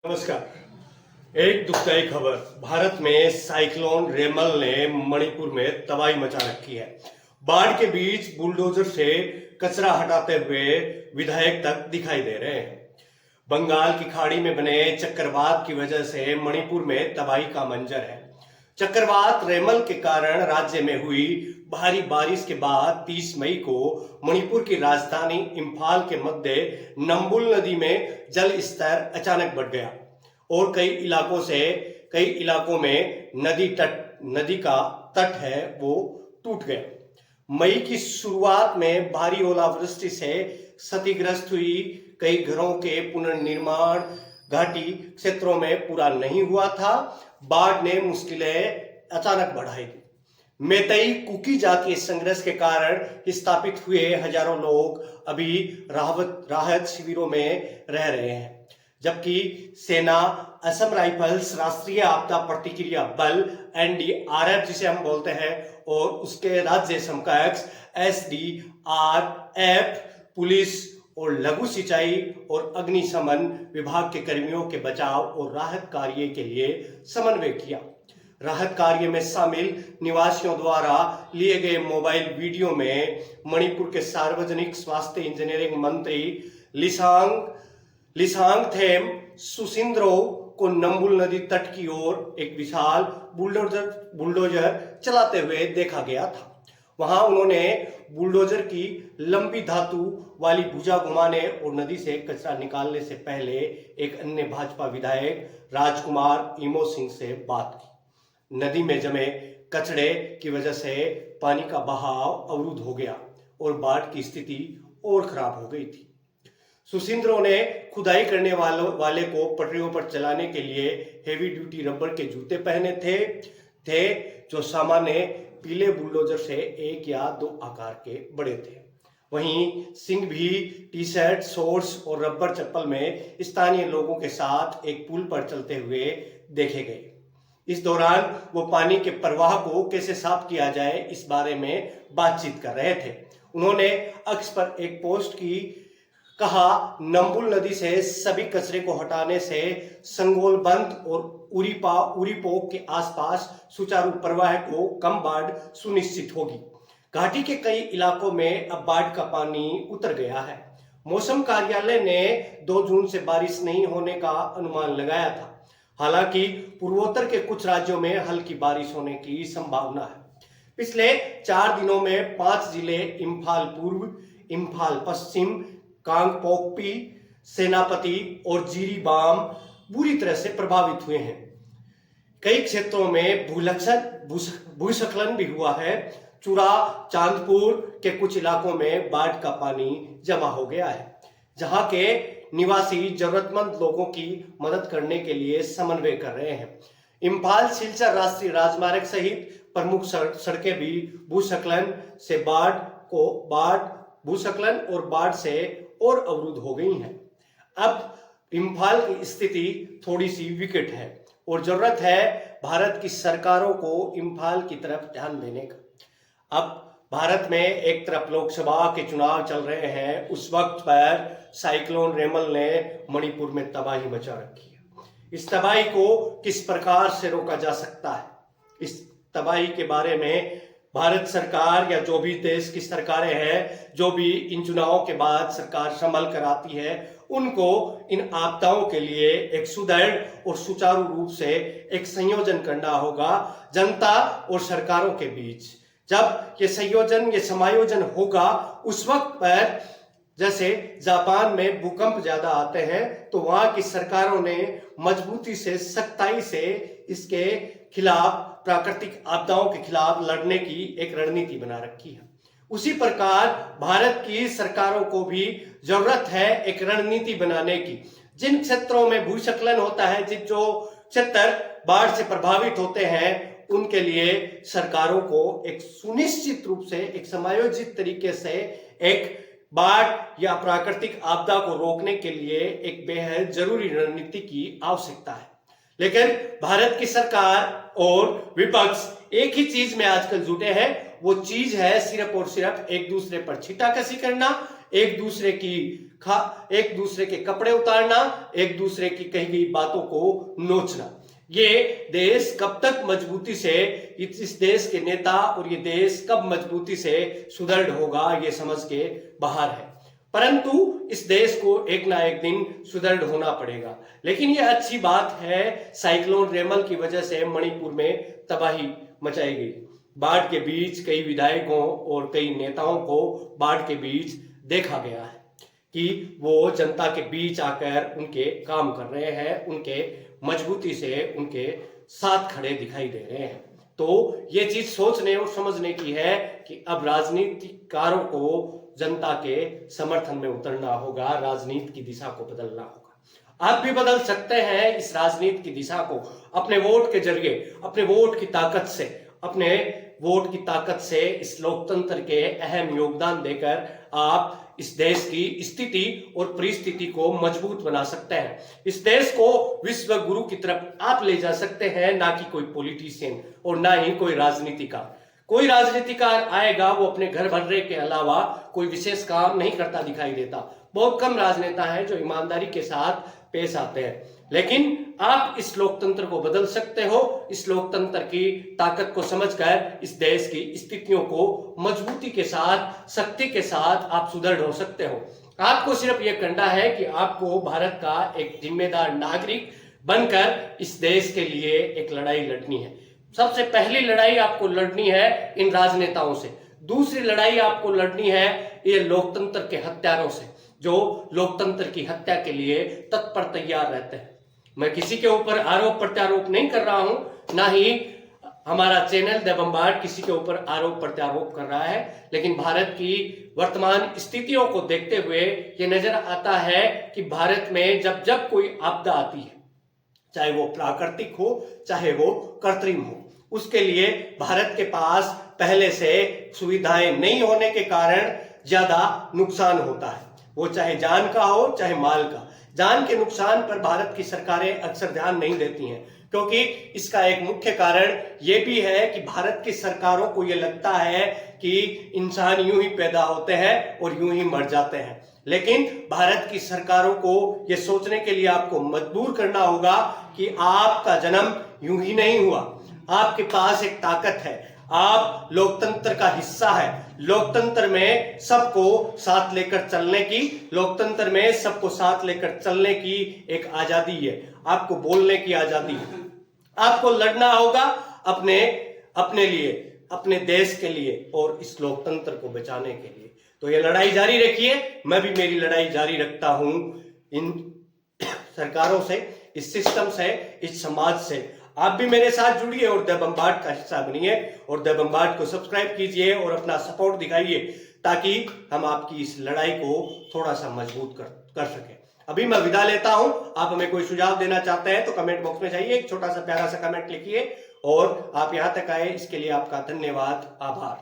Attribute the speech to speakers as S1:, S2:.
S1: नमस्कार। एक दुखदाई खबर। भारत में साइक्लोन रेमल ने मणिपुर में तबाही मचा रखी है। बाढ़ के बीच बुलडोजर से कचरा हटाते हुए विधायक तक दिखाई दे रहे हैं। बंगाल की खाड़ी में बने चक्रवात की वजह से मणिपुर में तबाही का मंजर है। चक्रवात रेमल के कारण राज्य में हुई भारी बारिश के बाद 30 मई को मणिपुर की राजधानी इंफाल के मध्य नंबुल नदी में जल स्तर अचानक बढ़ गया और कई इलाकों में नदी का तट है वो टूट गया। मई की शुरुआत में भारी ओलावृष्टि से क्षतिग्रस्त हुई कई घरों के पुनर्निर्माण घाटी क्षेत्रों में पूरा नहीं हुआ था। बाढ़ ने मुश्किलें अचानक बढ़ाई। मेतई कुकी जातीय संघर्ष के कारण विस्थापित हुए हजारों लोग अभी राहत शिविरों में रह रहे हैं, जबकि सेना, असम राइफल्स, राष्ट्रीय आपदा प्रतिक्रिया बल एनडीआरएफ जिसे हम बोलते हैं और उसके राज्य समकक्ष एसडीआरएफ, पुलिस और लघु सिंचाई और अग्निशमन विभाग के कर्मियों के बचाव और राहत कार्य के लिए समन्वय किया। राहत कार्य में शामिल निवासियों द्वारा लिए गए मोबाइल वीडियो में मणिपुर के सार्वजनिक स्वास्थ्य इंजीनियरिंग मंत्री लिसांगथेम सुसिंद्रो को नंबुल नदी तट की ओर एक विशाल बुलडोजर चलाते हुए देखा गया था। वहां उन्होंने बुलडोजर की लंबी धातु वाली भुजा घुमाने और नदी से कचरा निकालने से पहले एक अन्य भाजपा विधायक राजकुमार इमो सिंह से बात की। नदी में जमे कचड़े की वजह से पानी का बहाव अवरुद्ध हो गया और बाढ़ की स्थिति और खराब हो गई थी। सुसिंद्रो ने खुदाई करने वाले को पटरियों पर चलाने के लिए हेवी ड्यूटी रबर के जूते पहने थे जो सामान्य पीले बुलडोजर से 1 या 2 आकार के बड़े थे। वहीं सिंह भी टी शर्ट, शॉर्ट्स और रबर चप्पल में स्थानीय लोगों के साथ एक पुल पर चलते हुए देखे गए। इस दौरान वो पानी के प्रवाह को कैसे साफ किया जाए इस बारे में बातचीत कर रहे थे। उन्होंने अक्स पर एक पोस्ट की, कहा नंबुल नदी से सभी कचरे को हटाने से संगोलबंद और उरीपोक के आसपास सुचारू प्रवाह को कम बाढ़ सुनिश्चित होगी। घाटी के कई इलाकों में अब बाढ़ का पानी उतर गया है। मौसम कार्यालय ने 2 जून से बारिश नहीं होने का अनुमान लगाया था। हालांकि पूर्वोत्तर के कुछ राज्यों में हल्की बारिश होने की संभावना है। पिछले 4 दिनों में 5 जिले इम्फाल पूर्व, इम्फाल पश्चिम, कांगपोकपी, सेनापति और जिरीबाम बुरी तरह से प्रभावित हुए हैं। कई क्षेत्रों में भूस्खलन भी हुआ है। चुरा, चांदपुर के कुछ इलाकों में बाढ़ का पानी जमा हो गया है, जहां के निवासी जरूरतमंद लोगों की मदद करने के लिए समन्वय कर रहे हैं। इम्फाल सिलचर राष्ट्रीय राजमार्ग सहित प्रमुख सड़कें भी भूस्खलन और बाढ़ से और अवरुद्ध हो गई हैं। अब इम्फाल की स्थिति थोड़ी सी विकट है और जरूरत है भारत की सरकारों को इम्फाल की तरफ ध्यान देने का। अब भारत में एक तरफ लोकसभा के चुनाव चल रहे हैं, उस वक्त पर साइक्लोन रेमल ने मणिपुर में तबाही मचा रखी है। इस तबाही को किस प्रकार से रोका जा सकता है, इस तबाही के बारे में भारत सरकार या जो भी देश की सरकारें हैं, जो भी इन चुनावों के बाद सरकार संभल कर आती है, उनको इन आपदाओं के लिए एक सुदृढ़ और सुचारू रूप से एक संयोजन करना होगा जनता और सरकारों के बीच। जब ये समायोजन होगा, उस वक्त पर जैसे जापान में भूकंप ज्यादा आते हैं तो वहां की सरकारों ने मजबूती से, सख्ताई से इसके खिलाफ, प्राकृतिक आपदाओं के खिलाफ लड़ने की एक रणनीति बना रखी है। उसी प्रकार भारत की सरकारों को भी जरूरत है एक रणनीति बनाने की। जिन क्षेत्रों में भूस्खलन होता है, जो क्षेत्र बाढ़ से प्रभावित होते हैं, उनके लिए सरकारों को एक सुनिश्चित रूप से, एक समायोजित तरीके से एक बाढ़ या प्राकृतिक आपदा को रोकने के लिए एक बेहद जरूरी रणनीति की आवश्यकता है। लेकिन भारत की सरकार और विपक्ष एक ही चीज में आजकल जुटे हैं। वो चीज है सिर्फ और सिर्फ एक दूसरे पर छींटाकशी करना, एक दूसरे के कपड़े उतारना, एक दूसरे की कही गई बातों को नोचना। ये देश कब तक मजबूती से, इस देश के नेता और ये देश कब मजबूती से सुदृढ़ होगा, ये समझ के बाहर है। परंतु इस देश को एक ना एक दिन सुदृढ़ होना पड़ेगा। लेकिन ये अच्छी बात है, साइक्लोन रेमल की वजह से मणिपुर में तबाही मचाई गई। बाढ़ के बीच कई विधायकों और कई नेताओं को बाढ़ के बीच देखा गया है कि वो जनता के बीच आकर उनके काम कर रहे हैं, उनके मजबूती से उनके साथ खड़े दिखाई दे रहे हैं। तो ये चीज सोचने और समझने की है कि अब राजनीतिकारों को जनता के समर्थन में उतरना होगा, राजनीति की दिशा को बदलना होगा। आप भी बदल सकते हैं इस राजनीति की दिशा को अपने वोट के जरिए, अपने वोट की ताकत से, अपने वोट की ताकत से इस लोकतंत्र के अहम योगदान देकर आप इस देश की स्थिति और परिस्थिति को मजबूत बना सकते हैं। इस देश को विश्व गुरु की तरफ आप ले जा सकते हैं, ना कि कोई पॉलिटिशियन और ना ही कोई राजनीतिकार। कोई राजनीतिकार आएगा वो अपने घर भरने के अलावा कोई विशेष काम नहीं करता दिखाई देता। बहुत कम राजनेता हैं जो ईमानदारी के साथ पेश आते हैं। लेकिन आप इस लोकतंत्र को बदल सकते हो, इस लोकतंत्र की ताकत को समझकर इस देश की स्थितियों को मजबूती के साथ, शक्ति के साथ आप सुदृढ़ हो सकते हो। आपको सिर्फ यह करना है कि आपको भारत का एक जिम्मेदार नागरिक बनकर इस देश के लिए एक लड़ाई लड़नी है। सबसे पहली लड़ाई आपको लड़नी है इन राजनेताओं से। दूसरी लड़ाई आपको लड़नी है ये लोकतंत्र के हत्यारों से, जो लोकतंत्र की हत्या के लिए तत्पर तैयार रहते हैं। मैं किसी के ऊपर आरोप प्रत्यारोप नहीं कर रहा हूं, ना ही हमारा चैनल द बम्बार्ड किसी के ऊपर आरोप प्रत्यारोप कर रहा है। लेकिन भारत की वर्तमान स्थितियों को देखते हुए ये नजर आता है कि भारत में जब जब कोई आपदा आती है, चाहे वो प्राकृतिक हो चाहे वो कृत्रिम हो, उसके लिए भारत के पास पहले से सुविधाएं नहीं होने के कारण ज्यादा नुकसान होता है। वो चाहे जान का हो चाहे माल का। जान के नुकसान पर भारत की सरकारें अक्सर ध्यान नहीं देती हैं, क्योंकि इसका एक मुख्य कारण ये भी है कि भारत की सरकारों को ये लगता है कि इंसान यूं ही पैदा होते हैं और यूं ही मर जाते हैं। लेकिन भारत की सरकारों को ये सोचने के लिए आपको मजबूर करना होगा कि आपका जन्म यूं ही नहीं हुआ, आपके पास एक ताकत है, आप लोकतंत्र का हिस्सा है। लोकतंत्र में सबको साथ लेकर चलने की, लोकतंत्र में सबको साथ लेकर चलने की एक आजादी है। आपको बोलने की आजादी है। आपको लड़ना होगा अपने लिए, अपने देश के लिए और इस लोकतंत्र को बचाने के लिए। तो ये लड़ाई जारी रखिए। मैं भी मेरी लड़ाई जारी रखता हूं इन सरकारों से, इस सिस्टम से, इस समाज से। आप भी मेरे साथ जुड़िए और द बम्बार्ड का हिस्सा बनिए और द बम्बार्ड को सब्सक्राइब कीजिए और अपना सपोर्ट दिखाइए, ताकि हम आपकी इस लड़ाई को थोड़ा सा मजबूत कर सकें। अभी मैं विदा लेता हूं। आप हमें कोई सुझाव देना चाहते हैं तो कमेंट बॉक्स में जाइए, एक छोटा सा प्यारा सा कमेंट लिखिए। और आप यहां तक आए इसके लिए आपका धन्यवाद, आभार।